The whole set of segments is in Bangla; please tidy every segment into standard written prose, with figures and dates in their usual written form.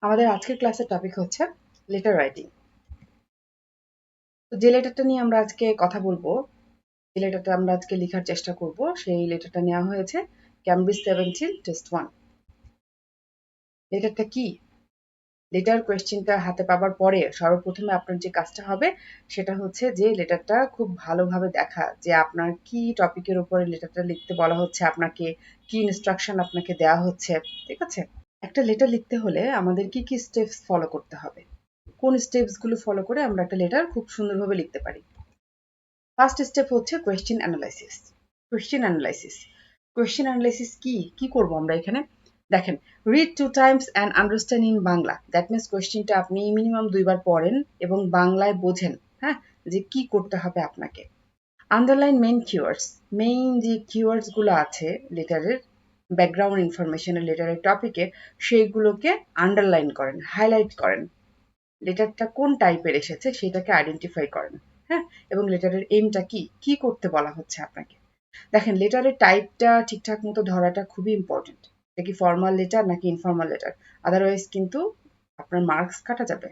আমাদের আজকের ক্লাসের টপিক হচ্ছে লেটার রাইটিং। তো যে লেটারটা নিয়ে আমরা আজকে কথা বলবো, যে লেটারটা আমরা আজকে লেখার চেষ্টা করব, সেই লেটারটা নেওয়া হয়েছে ক্যামব্রিজ 17 টেস্ট 1। লেটারটা কি? লেটার কোয়েশ্চেনটা হাতে পাবার পরে সর্বপ্রথমে আপনার যে কাজটা হবে সেটা হচ্ছে যে লেটারটা খুব ভালোভাবে দেখা, যে আপনার কি টপিকের উপরে লেটারটা লিখতে বলা হচ্ছে, আপনাকে কি ইনস্ট্রাকশন আপনাকে দেওয়া হচ্ছে। ঠিক আছে? একটা লেটার লিখতে হলে আমাদের কি কি স্টেপস ফলো করতে হবে, কোন স্টেপসগুলো ফলো করে আমরা একটা লেটার খুব সুন্দরভাবে লিখতে পারি। ফার্স্ট স্টেপ হচ্ছে question analysis. Question analysis question analysis কি করব আমরা এখানে? দেখেন, read 2 times and understand in Bangla. That means কোয়েশ্চেনটা আপনি মিনিমাম 2বার পড়েন এবং বাংলায় বোঝেন, হ্যাঁ, যে কি করতে হবে আপনাকে। Underline main keywords. মেইন যে কিওয়ার্ডসগুলো আছে লেটারের, ব্যাকগ্রাউন্ড ইনফরমেশনের লেটারের টপিকে, সেইগুলোকে আন্ডারলাইন করেন, হাইলাইট করেন। লেটারটা কোন টাইপের এসেছে সেটাকে আইডেন্টিফাই করেন, হ্যাঁ, এবং লেটারের এইমটা কি করতে বলা হচ্ছে আপনাকে। দেখেন, লেটারের টাইপটা ঠিকঠাক মতো ধরাটা খুবই ইম্পর্টেন্ট। এটা কি ফর্মাল লেটার নাকি ইনফর্মাল লেটার, আদারওয়াইজ কিন্তু আপনার মার্কস কাটা যাবে।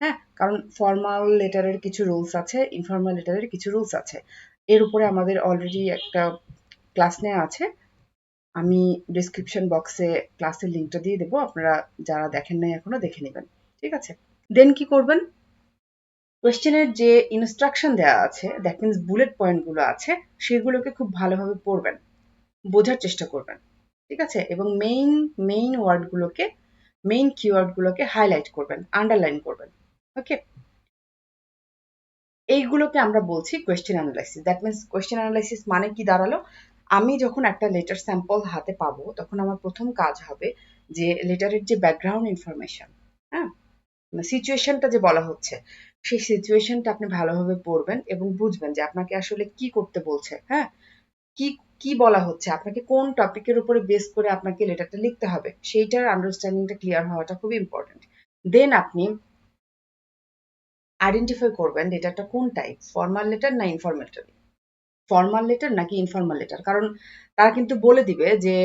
হ্যাঁ, কারণ ফর্মাল লেটারের কিছু রুলস আছে, ইনফর্মাল লেটারের কিছু রুলস আছে। এর উপরে আমাদের অলরেডি একটা ক্লাস নেওয়া আছে, আমি ডিসক্রিপশন বক্সে ক্লাসের লিঙ্কটা দিয়ে দেবো, আপনারা যারা দেখেন নাই এখনো দেখে নেবেন। ঠিক আছে? দেন কি করবেন? কোয়েশ্চেনের যে ইনস্ট্রাকশন দেওয়া আছে, দ্যাট মিনস বুলেট পয়েন্টগুলো আছে, সেগুলোকে খুব ভালোভাবে পড়বেন, বোঝার চেষ্টা করবেন। ঠিক আছে? এবং মেইন ওয়ার্ডগুলোকে, মেইন কিওয়ার্ডগুলোকে হাইলাইট করবেন, আন্ডারলাইন করবেন। ওকে? এইগুলোকে আমরা বলছি question analysis. That means question analysis মানে কি দাঁড়ালো? আমি যখন একটা লেটার স্যাম্পল হাতে পাবো, তখন আমার প্রথম কাজ হবে যে লেটারের যে ব্যাকগ্রাউন্ড ইনফরমেশন, হ্যাঁ, সিচুয়েশনটা যে বলা হচ্ছে, সেই সিচুয়েশনটা আপনি ভালোভাবে পড়বেন এবং বুঝবেন যে আপনাকে আসলে কি করতে বলছে, হ্যাঁ, কি কি বলা হচ্ছে, আপনাকে কোন টপিকের উপরে বেস করে আপনাকে লেটারটা লিখতে হবে, সেইটার আন্ডারস্ট্যান্ডিংটা ক্লিয়ার হওয়াটা খুব ইম্পর্টেন্ট। দেন আপনি আইডেন্টিফাই করবেন লেটারটা কোন টাইপ, ফর্মাল লেটার না ইনফর্মাল লেটার, ফর্মাল লেটার নাকি ইনফর্মাল লেটার। কারণ তারা কিন্তু বলে দিবে যে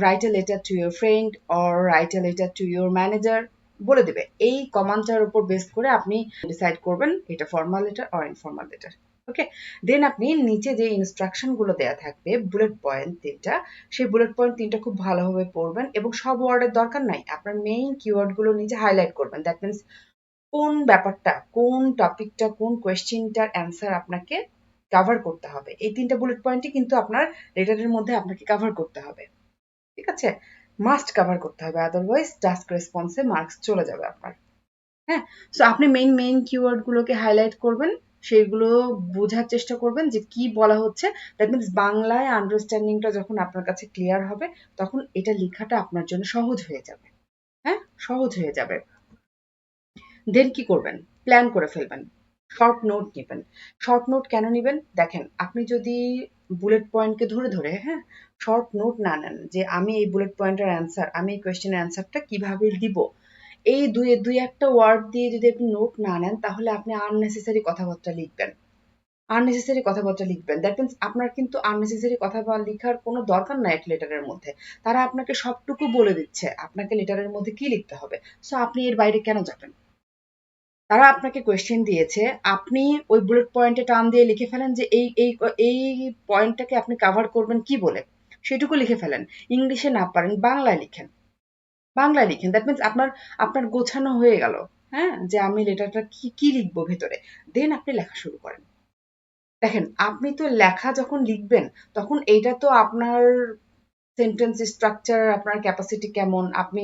write a letter to your friend or write a letter to your manager, বলে দিবে। এই কমান্ডটার উপর বেস করে আপনি ডিসাইড করবেন এটা formal letter or informal letter. Okay? Then আপনি নিচে যে ইনস্ট্রাকশন গুলো দেওয়া থাকবে, বুলেট পয়েন্ট 3টা, সেই বুলেট পয়েন্ট 3টা খুব ভালোভাবে পড়বেন এবং সব ওয়ার্ডের দরকার নাই, আপনার মেইন কিওয়ার্ড গুলো নিজে হাইলাইট করবেন। দ্যাট মিনস কোন ব্যাপারটা, কোন টপিকটা, কোন কোয়েশ্চেনটার অ্যান্সার আপনাকে কভার করতে হবে। এই 3টা বুলেট পয়েন্টই কিন্তু আপনার লেটারের মধ্যে আপনাকে কভার করতে হবে। ঠিক আছে? মাস্ট কভার করতে হবে, আদারওয়াইজ টাস্ক রেসপন্সে মার্কস চলে যাবে আপনার। হ্যাঁ? সো আপনি মেইন কিওয়ার্ড গুলোকে হাইলাইট করবেন, সেগুলো বোঝার চেষ্টা করবেন যে কি বলা হচ্ছে। দ্যাট মিনস বাংলায় আন্ডারস্ট্যান্ডিংটা যখন আপনার কাছে ক্লিয়ার হবে, তখন এটা লেখাটা আপনার জন্য সহজ হয়ে যাবে। হ্যাঁ? সহজ হয়ে যাবে। দেন কি করবেন? প্ল্যান করে ফেলবেন। শর্ট নোট নিবেন। শর্ট নোট কেন নিবেন? দেখেন, আপনি যদি বুলেট পয়েন্টকে ধরে, হ্যাঁ, শর্ট নোট না নেন যে আমি এই বুলেট পয়েন্টের অ্যান্সার, আমি এই কোয়েশ্চেনের অ্যান্সারটা কিভাবে দিব, এই দুই একটা ওয়ার্ড দিয়ে যদি আপনি নোট না নেন, তাহলে আপনি আননেসেসারি কথাবার্তা লিখবেন। আননেসেসারি কথাবার্তা লিখবেন। দ্যাট মিনস আপনার কিন্তু আননেসেসারি কথা বা লিখার কোনো দরকার নাই এক লেটারের মধ্যে। তারা আপনাকে সবটুকু বলে দিচ্ছে আপনাকে লেটারের মধ্যে কি লিখতে হবে। সো আপনি এর বাইরে কেন যাবেন? তারা আপনাকে কোয়েশ্চেন দিয়েছে, আপনি ওই বুলেট পয়েন্টে টান দিয়ে লিখে ফেলেন যে এই পয়েন্টটাকে আপনি কভার করবেন কি বলে, সেটুকু লিখে ফেলেন। ইংলিশে না পারেন, বাংলায় লিখেন। বাংলায় লিখেন। দ্যাট মিনস আপনার আপনার গোছানো হয়ে গেল, হ্যাঁ, যে আমি লেটারটা কি লিখবো ভেতরে। দেন আপনি লেখা শুরু করেন। দেখেন, আপনি তো লেখা যখন লিখবেন, তখন এইটা তো আপনার সেন্টেন্স স্ট্রাকচার, আপনার ক্যাপাসিটি কেমন, আপনি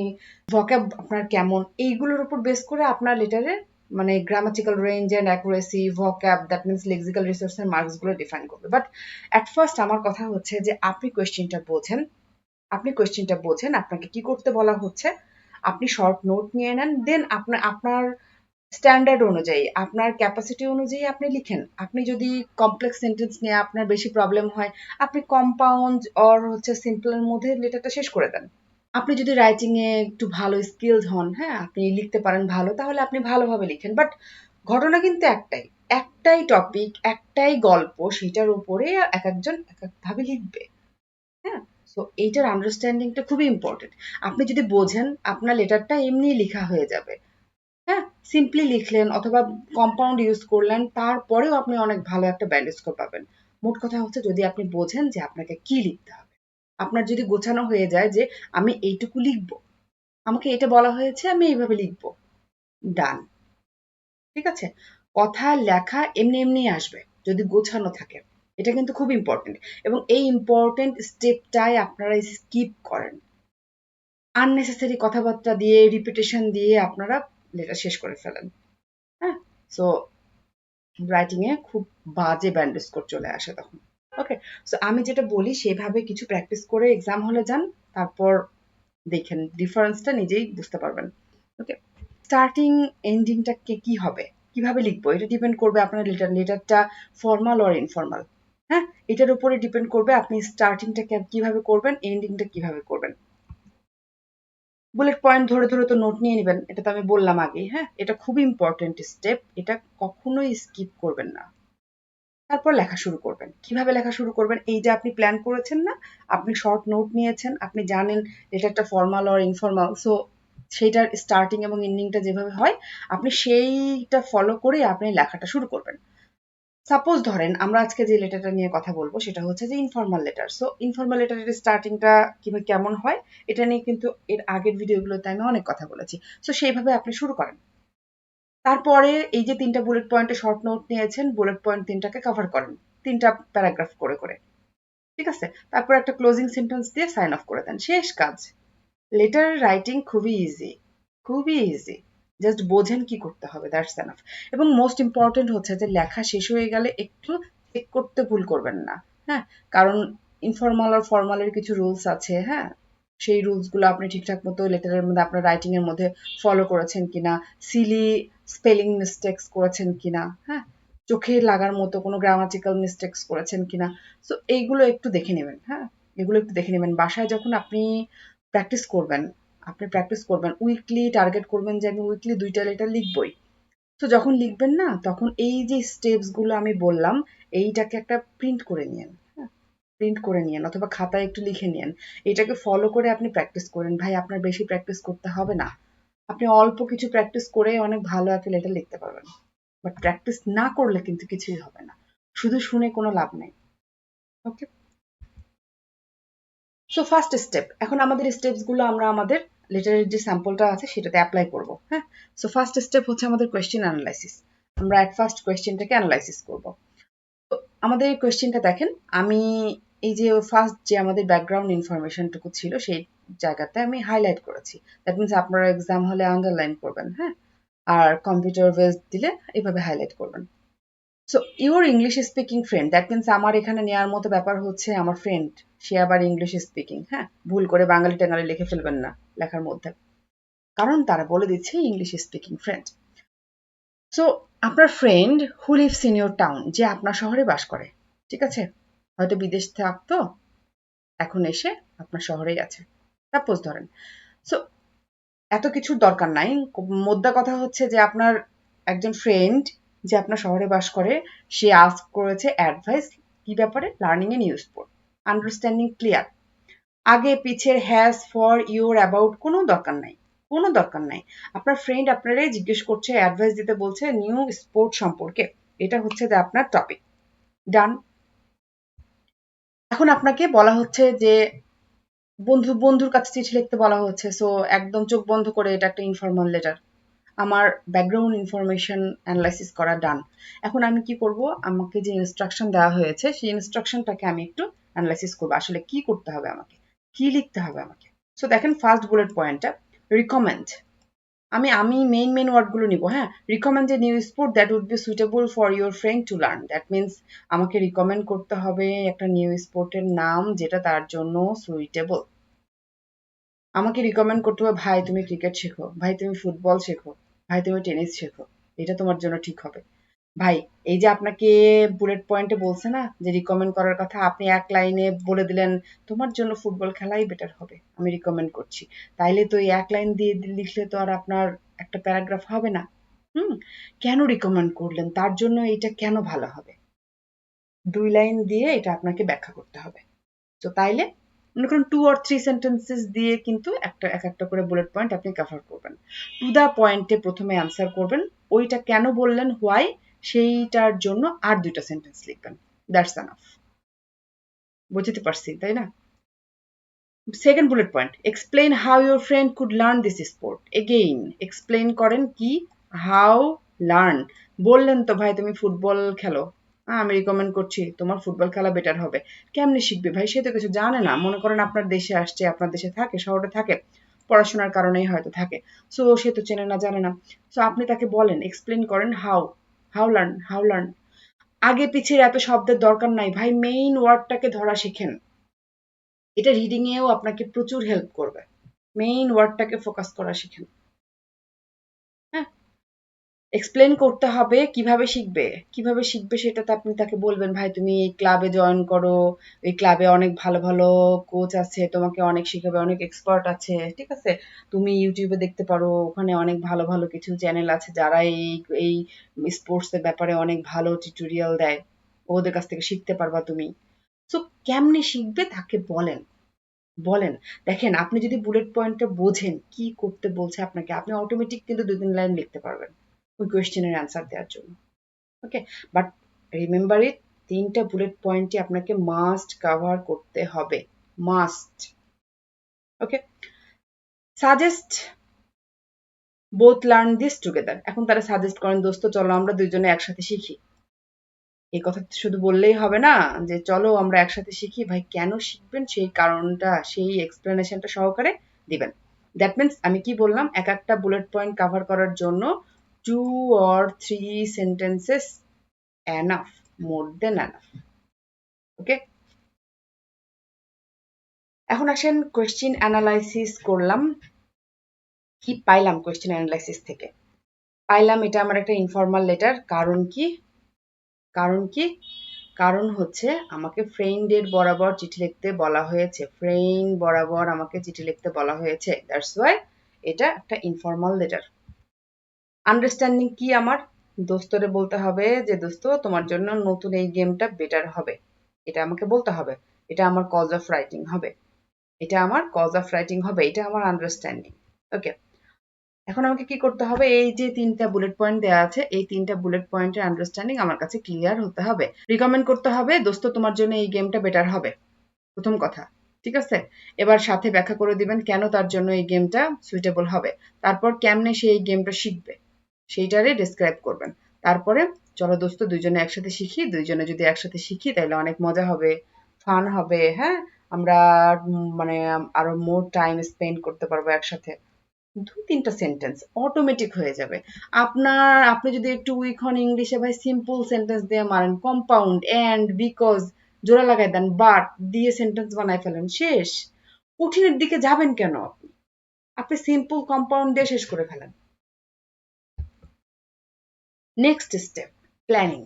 ভোক্যাব আপনার কেমন, এইগুলোর উপর বেস করে আপনার লেটারে মানে grammatical range and accuracy, vocab, that means lexical রিসোর্সের মার্কস গুলো ডিফাইন করবে। বাট এট ফার্স্ট আমার কথা হচ্ছে যে আপনি কোয়েশ্চেনটা বোঝেন, আপনাকে কি করতে বলা হচ্ছে, আপনি শর্ট নোট নিয়ে নেন। দেন আপনার আপনার স্ট্যান্ডার্ড অনুযায়ী, আপনার ক্যাপাসিটি অনুযায়ী আপনি লিখেন। আপনি যদি কমপ্লেক্স সেন্টেন্স নিয়ে আপনার বেশি প্রবলেম হয়, আপনি কম্পাউন্ড অর হচ্ছে সিম্পলের মধ্যে লেটারটা শেষ করে দেন। আপনি যদি রাইটিং এ একটু ভালো স্কিলড হন, হ্যাঁ, আপনি লিখতে পারেন ভালো, তাহলে আপনি ভালোভাবে লিখেন। বাট ঘটনা কিন্তু একটাই, একটাই টপিক, একটাই গল্প, সেটার উপরে এক একজন এক একভাবে লিখবে। হ্যাঁ? সো এইটার আন্ডারস্ট্যান্ডিংটা খুবই ইম্পর্টেন্ট। আপনি যদি বোঝেন আপনার লেটারটা এমনি লেখা হয়ে যাবে, হ্যাঁ, সিম্পলি লিখলেন অথবা কম্পাউন্ড ইউজ করলেন, তারপরেও আপনি অনেক ভালো একটা ব্যান্ড স্কোর পাবেন। মোট কথা হচ্ছে যদি আপনি বোঝেন যে আপনাকে কি লিখতে হবে। আপনার যদি গোছানো হয়ে যায় যে আমি এইটুকু লিখব, আমাকে এটা বলা হয়েছে আমি এইভাবে লিখব, ডান। ঠিক আছে? কথা লেখা এমনি এমনি আসবে যদি গোছানো থাকে। এটা কিন্তু খুব ইম্পর্টেন্ট এবং এই ইম্পর্টেন্ট স্টেপটাই আপনারা স্কিপ করেন। আননেসেসারি কথাবার্তা দিয়ে রিপিটেশন দিয়ে আপনারা লেটার শেষ করে ফেলেন। হ্যাঁ, সো রাইটিং এ খুব বাজে ব্যান্ড স্কোর চলে আসে তখন। ওকে, সো আমি যেটা বলি সেভাবে কিছু প্র্যাকটিস করে এক্সাম হলে যান, তারপর দেখেন ডিফারেন্সটা নিজেই বুঝতে পারবেন। ওকে, স্টার্টিং এন্ডিংটা কি হবে, কিভাবে লিখবো, এটা ডিপেন্ড করবে আপনার লেটারটা ফর্মাল অর ইনফর্মাল। হ্যাঁ, এটার উপরে ডিপেন্ড করবে আপনি স্টার্টিংটা কিভাবে করবেন, এন্ডিংটা কিভাবে করবেন। বুলেট পয়েন্ট ধরে ধরে তো নোট নিয়ে নেবেন, এটা তো আমি বললাম আগেই। হ্যাঁ, এটা খুবই ইম্পর্টেন্ট স্টেপ, এটা কখনোই স্কিপ করবেন না। তারপর লেখা শুরু করবেন। কিভাবে লেখা শুরু করবেন? এই যে আপনি প্ল্যান করেছেন না, আপনি শর্ট নোট নিয়েছেন, আপনি জানেন এটা একটা ফর্মাল অর ইনফর্মাল, সো সেইটার স্টার্টিং এবং এন্ডিংটা যেভাবে হয় আপনি সেইটা ফলো করে আপনি লেখাটা শুরু করবেন। সাপোজ ধরেন আমরা আজকে যে লেটারটা নিয়ে কথা বলবো সেটা হচ্ছে যে ইনফর্মাল লেটার। সো ইনফর্মাল লেটারের স্টার্টিংটা কেমন হয় এটা নিয়ে কিন্তু এর আগের ভিডিওগুলোতে আমি অনেক কথা বলেছি। সো সেইভাবে আপনি শুরু করেন। তারপরে এই যে ৩ টা বুলেট পয়েন্টে শর্ট নোট নিয়েছেন, বুলেট পয়েন্ট ৩ টাকে কভার করেন। ৩ টা প্যারাগ্রাফ করে, করে। ঠিক আছে? তারপর একটা ক্লোজিং সেন্টেন্স দিয়ে সাইন অফ করে দেন। শেষ কাজ। লেটার রাইটিং খুবই ইজি, খুবই ইজি। জাস্ট বোঝেন কি করতে হবে, দ্যাটস এনাফ। এবং মোস্ট ইম্পর্টেন্ট হচ্ছে যে লেখা শেষ হয়ে গেলে একটু চেক করতে ভুল করবেন না। হ্যাঁ? কারণ ইনফর্মাল আর ফর্মালের কিছু রুলস আছে, হ্যাঁ? সেই রুলসগুলো আপনি ঠিকঠাক মতো লেটারের মধ্যে আপনার রাইটিং এর মধ্যে ফলো করেছেন কিনা, সিলি স্পেলিং মিস্টেক্স করেছেন কিনা, হ্যাঁ? চোখে লাগার মতো কোনো গ্রামাটিক্যাল মিস্টেক্স করেছেন কিনা। সো এইগুলো একটু দেখে নেবেন, হ্যাঁ? এগুলো একটু দেখে নেবেন। বাসায় যখন আপনি প্র্যাকটিস করবেন, উইকলি টার্গেট করবেন যে আমি উইকলি ২ টা লেটার লিখবই। তো যখন লিখবেন না তখন এই যে স্টেপস গুলো আমি বললাম এইটাকে একটা প্রিন্ট করে নিয়েন। হ্যাঁ, প্রিন্ট করে নিয়েন অথবা খাতায় একটু লিখে নিয়েন। এটাকে ফলো করে আপনি প্র্যাকটিস করেন। ভাই আপনার বেশি প্র্যাকটিস করতে হবে না। আপনি অল্প কিছু প্র্যাকটিস করে অনেক ভালো একটা লেটার লিখতে পারবেন। বাট প্র্যাকটিস না করলে কিন্তু কিছুই হবে না। শুধু শুনে কোনো লাভ নেই। ওকে, সো ফার্স্ট স্টেপ, এখন আমাদের স্টেপস গুলো আমরা আমাদের লেটারের যে স্যাম্পলটা আছে সেটাতে অ্যাপ্লাই করব। হ্যাঁ, সো ফার্স্ট স্টেপ হচ্ছে আমাদের কোয়েশ্চেন অ্যানালাইসিস। আমরা এট ফার্স্ট কোয়েশ্চেনটাকে অ্যানালাইসিস করব। তো আমাদের এই কোয়েশ্চেনটা দেখেন, আমি এই যে ফার্স্ট যে আমাদের ব্যাকগ্রাউন্ড ইনফরমেশনটুকু ছিল সেই জায়গাতে আমি হাইলাইট করেছি। দ্যাট মিনস আপনারা এক্সাম হলে আন্ডারলাইন করবেন। হ্যাঁ, আর কম্পিউটার বেস দিলে এভাবে হাইলাইট করবেন। So your English speaking friend, that means আমার এখানে নেওয়ার মতো ব্যাপার হচ্ছে আমার ফ্রেন্ড, সে আবার ইংলিশ স্পিকিং। হ্যাঁ, ভুল করে বাঙালি টাঙালি লিখে ফেলবেন না লেখার মধ্যে, কারণ তারা বলে দিচ্ছে ইংলিশ স্পিকিং ফ্রেন্ড। সো আপনার friend who lives in your town, যে আপনার শহরে বাস করে। ঠিক আছে, হয়তো বিদেশ থাকতো, এখন এসে আপনার শহরেই আছে, সাপোজ ধরেন। সো এত কিছুর দরকার নাই। মোদ্দা কথা হচ্ছে যে আপনার একজন ফ্রেন্ড যে আপনার শহরে বাস করে, সে আস্ক করেছে অ্যাডভাইস কি ব্যাপারে, learning a new sport. Understanding clear. আগে পিছের হ্যাজ ফর ইউর অ্যাবাউট কোনো দরকার নাই, কোনো দরকার নাই। আপনার ফ্রেন্ড আপনারাই জিজ্ঞেস করছে, অ্যাডভাইস দিতে বলছে নিউ স্পোর্ট সম্পর্কে। এটা হচ্ছে যে আপনার টপিক। ডান। এখন আপনাকে বলা হচ্ছে যে বন্ধুর কাছে চিঠি লিখতে বলা হচ্ছে, সো একদম চোখ বন্ধ করে এটা একটা ইনফর্মাল লেটার। আমার ব্যাকগ্রাউন্ড ইনফরমেশন অ্যানালাইসিস করা ডান। এখন আমি কি করব, আমাকে যে ইনস্ট্রাকশন দেওয়া হয়েছে সেই ইনস্ট্রাকশনটাকে আমি একটু অ্যানালাইসিস করবো, আসলে কি করতে হবে আমাকে, কি লিখতে হবে আমাকে। সো দেখেন ফার্স্ট বুলেট পয়েন্টটা রিকমেন্ড। আমি মেইন ওয়ার্ডগুলো নিব। হ্যাঁ, recommend a new sport that would be suitable for your friend to learn. That means আমাকে রিকমেন্ড করতে হবে একটা নিউ স্পোর্টের নাম যেটা তার জন্য সুইটেবল। আমাকে রিকমেন্ড করতে হবে, ভাই তুমি ক্রিকেট শেখো, ভাই তুমি ফুটবল শেখো, ভাই তুমি টেনিস শেখো, এটা তোমার জন্য ঠিক হবে। ভাই এই যে আপনাকে বুলেট পয়েন্টে বলছে না যে রিকমেন্ড করার কথা, আপনি এক লাইনে বলে দিলেন তোমার জন্য ফুটবল খেলাই বেটার হবে, আমি রিকমেন্ড করছি। তাইলে তো এই এক লাইন দিয়ে লিখলে তো আর আপনার একটা প্যারাগ্রাফ হবে না। হুম, কেন রিকমেন্ড করলেন, তার জন্য এটা কেন ভালো হবে, ২ লাইন দিয়ে এটা আপনাকে ব্যাখ্যা করতে হবে। তো তাইলে মনে করেন 2 or 3 সেন্টেন্সেস দিয়ে কিন্তু এক একটা করে বুলেট পয়েন্ট আপনি কভার করবেন। টু দ্য পয়েন্টে প্রথমে অ্যান্সার করবেন, ওইটা কেন বললেন, হোয়াই, সেইটার জন্য আর 2টা সেন্টেন্স লিখবেন। That's enough. বুঝতে পারছি, তাই না? Second bullet point, explain how your friend could learn this sport. Again explain করেন কি, হাউ, লার্ন। বললেন তো ভাই তুমি ফুটবল খেলো, আমি রিকমেন্ড করছি তোমার ফুটবল খেলা বেটার হবে। কেমনে শিখবে ভাই, সে তো কিছু জানে না। মনে করেন আপনার দেশে আসছে, আপনার দেশে থাকে, শহরে থাকে, পড়াশোনার কারণেই হয়তো থাকে, সো সে তো চেনে না, জানে না। সো আপনি তাকে বলেন, এক্সপ্লেন করেন হাউ, হাউ লার্ন। আগে পিছের এত শব্দের দরকার নাই ভাই, মেইন ওয়ার্ডটাকে ধরা শিখেন। এটা রিডিং এও আপনাকে প্রচুর হেল্প করবে। মেইন ওয়ার্ডটাকে ফোকাস করা শিখেন। হ্যাঁ, এক্সপ্লেন করতে হবে কিভাবে শিখবে সেটা তো আপনি তাকে বলবেন, ভাই তুমি এই ক্লাবে জয়েন করো, এই ক্লাবে অনেক ভালো ভালো কোচ আছে, তোমাকে অনেক শিখাবে, অনেক এক্সপার্ট আছে, ঠিক আছে? তুমি ইউটিউবে দেখতে পারো, ওখানে অনেক ভালো ভালো কিছু চ্যানেল আছে যারা এই এই স্পোর্টস এর ব্যাপারে অনেক ভালো টিউটোরিয়াল দেয়, ওদের কাছ থেকে শিখতে পারবা তুমি। সো কেমনে শিখবে তাকে বলেন। বলেন, দেখেন আপনি যদি বুলেট পয়েন্টটা বোঝেন কি করতে বলছে আপনাকে, আপনি অটোমেটিক কিন্তু 2-3 লাইন লিখতে পারবেন ওই কোয়েশ্চেনের অ্যান্সার দেওয়ার জন্য। ওকে, বাট রিমেম্বার ইট, 3টা বুলেট পয়েন্টই আপনাকে মাস্ট কভার করতে হবে, must. Okay, suggest both learn this together. এখন তারা সাজেস্ট করেন, দোস্ত চলো আমরা দুইজনে একসাথে শিখি। এই কথা শুধু বললেই হবে না যে চলো আমরা একসাথে শিখি, ভাই কেন শিখবেন সেই কারণটা, সেই এক্সপ্লেনেশনটা সহকারে দিবেন। দ্যাট মিনস আমি কি বললাম, এক একটা বুলেট পয়েন্ট কভার করার জন্য 2 or 3 sentences enough, more than enough. Okay, এখন আসেন কোয়েশ্চেন অ্যানালাইসিস করলাম। কি পাইলাম কোয়েশ্চেন অ্যানালাইসিস থেকে? পাইলাম এটা আমার একটা ইনফর্মাল লেটার। কারণ কি? কারণ কি? কারণ হচ্ছে আমাকে ফ্রেন্ডের বরাবর চিঠি লিখতে বলা হয়েছে, ফ্রেন্ড বরাবর আমাকে চিঠি লিখতে বলা হয়েছে, দ্যাটস ওয়াই এটা একটা ইনফর্মাল লেটার। আন্ডারস্ট্যান্ডিং কি আমার? দোস্তরে বলতে হবে যে দোস্ত তোমার জন্য নতুন এই গেমটা বেটার হবে, এটা আমাকে বলতে হবে। এটা আমার কজ অফ রাইটিং হবে, এটা আমার আন্ডারস্ট্যান্ডিং। ওকে, এখন আমাকে কি করতে হবে, এই যে 3টা বুলেট পয়েন্ট দেওয়া আছে, এই 3টা বুলেট পয়েন্টের আন্ডারস্ট্যান্ডিং আমার কাছে ক্লিয়ার হতে হবে। রিকমেন্ড করতে হবে, দোস্ত তোমার জন্য এই গেমটা বেটার হবে, প্রথম কথা। ঠিক আছে, এবার সাথে ব্যাখ্যা করে দিবেন কেন তার জন্য এই গেমটা সুইটেবল হবে। তারপর কেমনে সে এই গেমটা শিখবে সেইটারে ডিসক্রাইব করবেন। তারপরে চলো দোস্ত দুইজনে একসাথে শিখি, দুইজনে যদি একসাথে শিখি তাহলে অনেক মজা হবে, ফান হবে। হ্যাঁ, আমরা মানে আরো মোর টাইম স্পেন্ড করতে পারবো একসাথে। 2-3টা সেন্টেন্স অটোমেটিক হয়ে যাবে। আপনি যদি একটু উইক হন ইংলিশে, ভাই সিম্পল সেন্টেন্স দিয়ে মারেন, কম্পাউন্ড, এন্ড, বিকজ, জোড়া লাগাই দেন, বাট দিয়ে সেন্টেন্স বানাই ফেলেন, শেষ। কঠিনের দিকে যাবেন কেন আপনি? আপনি সিম্পল কম্পাউন্ড দিয়ে শেষ করে ফেলেন। Next step, planning.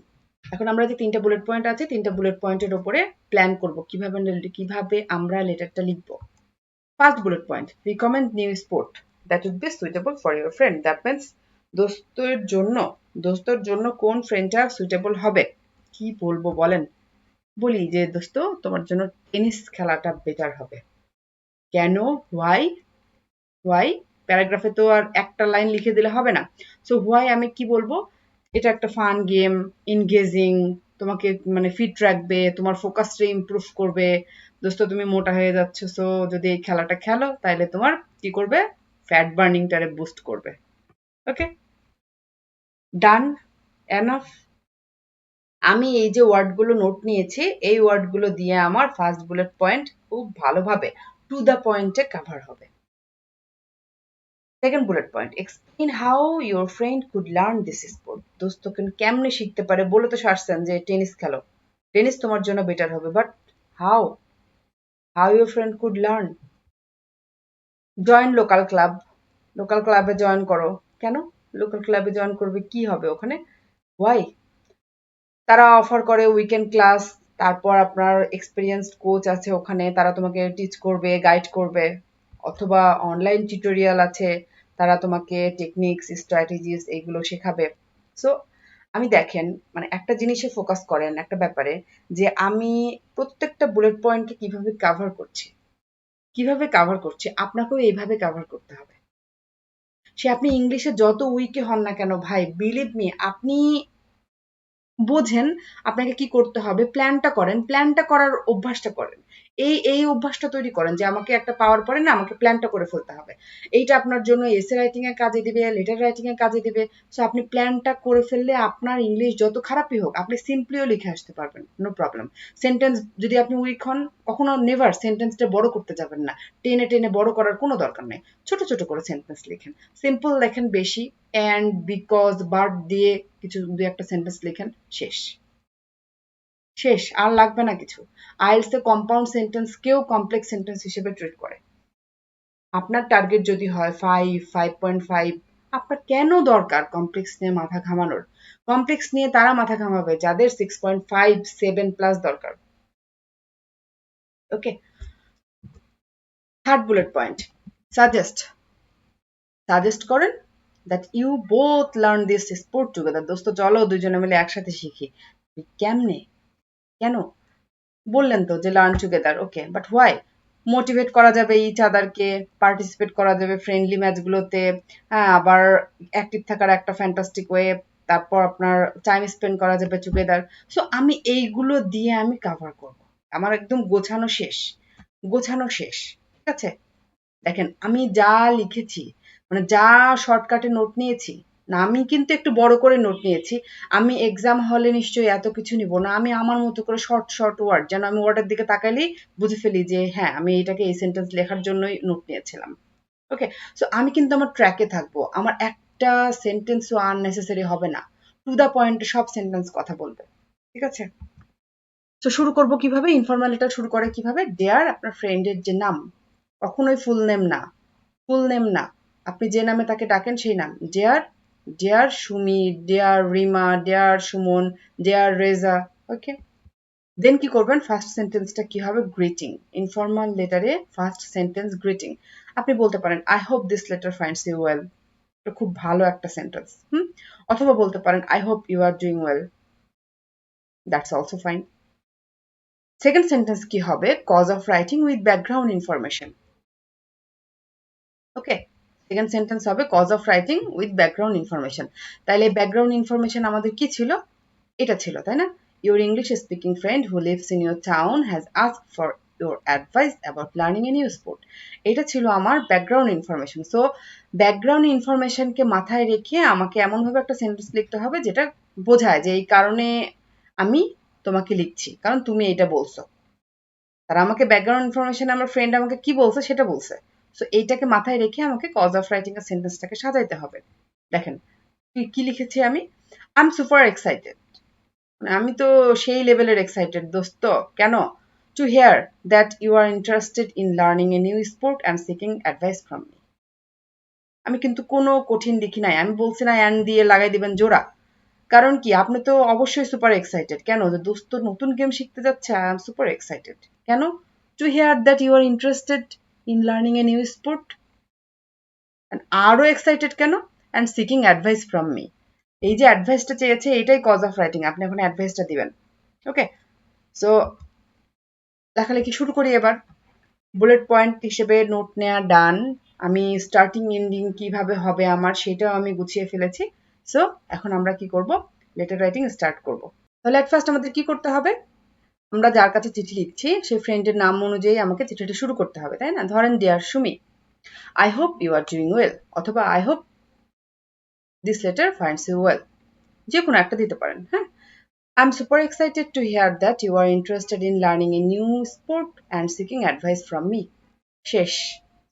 এখন আমরা যে 3টা বুলেট পয়েন্ট আছে, 3টা বুলেট পয়েন্টের উপরে প্ল্যান করব কিভাবে আমরা লেটারটা লিখবো। First bullet point, recommend new sport that would be suitable for your friend. That means দোস্তর জন্য কোন ফ্রেন্ডটা সুইটেবল হবে। কি বলবো বলেন? বলি যে দোস্ত তোমার জন্য টেনিস খেলাটা বেটার হবে। কেন? হোয়াই? হোয়াই প্যারাগ্রাফে তো আর একটা লাইন লিখে দিলে হবে না। সো হোয়াই আমি কি বলবো? এটা একটা ফান গেম, এনগেজিং, তোমাকে মানে ফিট রাখবে, তোমার ফোকাসটা ইমপ্রুভ করবে। দোস্ত তুমি মোটা হয়ে যাচ্ছ, সো যদি এই খেলাটা খেলো তাহলে তোমার কি করবে? ফ্যাট বার্নিংটারে বুস্ট করবে। ওকে, ডান, এনাফ। আমি এই যে ওয়ার্ডগুলো নোট নিয়েছি, এই ওয়ার্ডগুলো দিয়ে আমার ফার্স্ট বুলেট পয়েন্ট খুব ভালোভাবে টু দ্য পয়েন্টে কভার হবে। Second bullet point, explain how your friend could learn this sport. দোস্ত কেমনে শিখতে পারে? বলে তো সারছেন যে টেনিস খেলো, টেনিস তোমার জন্য বেটার হবে, but how? How your friend could learn? Join local club, local ক্লাবে জয়েন করো। কেন লোকাল ক্লাবে জয়েন করবে? কি হবে ওখানে? ওয়াই? তারা অফার করে উইকেন্ড ক্লাস, তারপর আপনার এক্সপিরিয়েন্সড কোচ আছে ওখানে, তারা তোমাকে টিচ করবে, গাইড করবে, অথবা অনলাইন টিউটোরিয়াল আছে, তারা তোমাকে টেকনিক্স, স্ট্র্যাটেজিস এইগুলো শেখাবে। সো আমি দেখেন মানে একটা জিনিসে ফোকাস করেন একটা ব্যাপারে, যে আমি প্রত্যেকটা বুলেট পয়েন্টকে কিভাবে কভার করছি। কিভাবে কভার করছে, আপনাকেও এইভাবে কভার করতে হবে। সে আপনি ইংলিশে যত উইকে হন না কেন ভাই, বিলিভ মি, আপনি বোঝেন আপনাকে কি করতে হবে, প্ল্যানটা করেন, প্ল্যানটা করার অভ্যাসটা করেন। এই অভ্যাসটা তৈরি করেন যে আমাকে একটা পাওয়ার পরে না আমাকে প্ল্যানটা করে ফেলতে হবে। এইটা আপনার জন্য এসে রাইটিং এর কাজে দিবে, লেটার রাইটিং এর কাজে দিবে। সো আপনি প্ল্যানটা করে ফেললে আপনার ইংলিশ যত খারাপই হোক আপনি সিম্পলিও লিখে আসতে পারবেন, নো প্রবলেম। সেন্টেন্স যদি আপনি উইক হন, কখনো নেভার সেন্টেন্সটা বড় করতে যাবেন না, টেনে টেনে বড় করার কোনো দরকার নেই। ছোট ছোট করে সেন্টেন্স লিখেন, সিম্পল লেখেন বেশি, অ্যান্ড, বিকজ, বাট দিয়ে কিছু দুই একটা সেন্টেন্স লিখেন, শেষ। শেষ, আর লাগবে না কিছু। আইএলটিএস এ কম্পাউন্ড সেন্টেন্স কেউ কমপ্লেক্স সেন্টেন্স হিসেবে ট্রিট করে। আপনার টার্গেট যদি হয় 5.5, আপনার কেন দরকার কমপ্লেক্স নিয়ে মাথা ঘামানোর? কমপ্লেক্স নিয়ে তারা মাথা ঘামাবে যাদের 6.5, 7 প্লাস দরকার। Okay, third bullet point, suggest. Suggest করেন that you both learn this sport together. দোস্ত চলো দুজনে মিলে একসাথে শিখি। কেমনে? কেন? বললেন তো যে learn together, okay, but why? Motivate করা যাবে ইচ আদারকে, পার্টিসিপেট করা যাবে ফ্রেন্ডলি ম্যাচগুলোতে, হ্যাঁ, আবার অ্যাক্টিভ থাকার একটা ফ্যান্টাস্টিক ওয়ে, তারপর আপনার টাইম স্পেন্ড করা যাবে টুগেদার। সো আমি এইগুলো দিয়ে আমি কাভার করব, আমার একদম গোছানো শেষ, গোছানো শেষ। ঠিক আছে, দেখেন আমি যা লিখেছি, মানে যা শর্টকাটে নোট নিয়েছি না, আমি কিন্তু একটু বড় করে নোট নিয়েছি। আমি এক্সাম হলে নিশ্চয়ই এত কিছু নিব না, আমি আমার মতো করে শর্ট শর্ট ওয়ার্ড, যেন আমি ওয়ার্ডের দিকে তাকাইলেই বুঝে ফেলি যে হ্যাঁ আমি এটাকে এই সেন্টেন্স লেখার জন্যই নোট নিয়েছিলাম। ওকে, সো আমি কিন্তু আমার ট্র্যাকে থাকবো, আমার একটা সেন্টেন্সও আননেসেসারি হবে না, টু দ্য পয়েন্টে সব সেন্টেন্স কথা বলবে। ঠিক আছে, তো শুরু করব কিভাবে? ইনফর্মাল লেটার শুরু করে কিভাবে? ডেয়ার আপনার ফ্রেন্ডের যে নাম, কখনোই ফুল নেম না, ফুল নেম না, আপনি যে নামে তাকে ডাকেন সেই নাম। Dear, dear Sumi, dear Rima, dear Suman, dear Reza. Okay, then কি করবেন? ফার্স্ট সেন্টেন্সটা কি হবে? গ্রিটিং। ইনফর্মাল লেটারে ফার্স্ট সেন্টেন্স গ্রিটিং। আপনি বলতে পারেন I hope this letter finds you well, এটা খুব ভালো একটা সেন্টেন্স। অথবা বলতে পারেন I hope you are doing well, that's also fine. Second sentence কি হবে? Cause of writing with background information. Okay, second sentence হবে cause of writing with background information. তাহলে ব্যাকগ্রাউন্ড ইনফরমেশন আমাদের কি ছিল? এটা ছিল, তাই না? Your English speaking friend who lives in your town has asked for your advice about learning a new sport. এটা ছিল আমার ব্যাকগ্রাউন্ড ইনফরমেশন। সো ব্যাকগ্রাউন্ড ইনফরমেশনকে মাথায় রেখে আমাকে এমনভাবে একটা সেন্টেন্স লিখতে হবে যেটা বোঝায় যে এই কারণে আমি তোমাকে লিখছি, কারণ তুমি এটা বলছো। তারা আমাকে ব্যাকগ্রাউন্ড ইনফরমেশন, আমার ফ্রেন্ড আমাকে কি বলছে সেটা বলছে। সো এইটাকে মাথায় রেখে আমাকে কজ অফ রাইটিং এর সেন্টেন্সটাকে সাজাইতে হবে। দেখেন কি লিখেছি আমি? আই এম সুপার এক্সাইটেড, আমি তো সেই লেভেলের এক্সাইটেড দোস্ত। কেন? To hear that you are interested in learning a new sport and seeking advice from me. আমি কিন্তু কোনো কঠিন লিখি নাই, আমি বলছি না অ্যান্ড দিয়ে লাগাই দিবেন জোড়া। কারণ কি, আপনি তো অবশ্যই সুপার এক্সাইটেড। কেন? যে দোস্ত নতুন গেম শিখতে যাচ্ছে, আই এম সুপার এক্সাইটেড। কেন? To hear that you are interested in learning a new sport, আরো এক্সাইটেড কেন? And seeking advice from me, এই যে অ্যাডভাইসটা চেয়েছে এটাই কজ অফ রাইটিং, আপনি এখন অ্যাডভাইসটা দিবেন। ওকে, সো লেখালেখি শুরু করি এবার। বুলেট পয়েন্ট হিসেবে নোট নেওয়া ডান। আমি স্টার্টিং এন্ডিং কিভাবে হবে আমার সেটাও আমি গুছিয়ে ফেলেছি। সো এখন আমরা কি করব? লেটার রাইটিং স্টার্ট করব। তাহলে এট ফার্স্ট আমাদের কি করতে হবে? আমরা যার কাছে চিঠি লিখছি সেই ফ্রেন্ডের নাম অনুযায়ী আমাকে চিঠিটা শুরু করতে হবে, তাই না? ধরেন dear Sumi, I hope you are doing well, অথবা I hope this letter finds you well, যে কোনো একটা দিতে পারেন। হ্যাঁ, I'm super excited to hear that you are interested in learning a new sport and seeking advice from me. শেষ,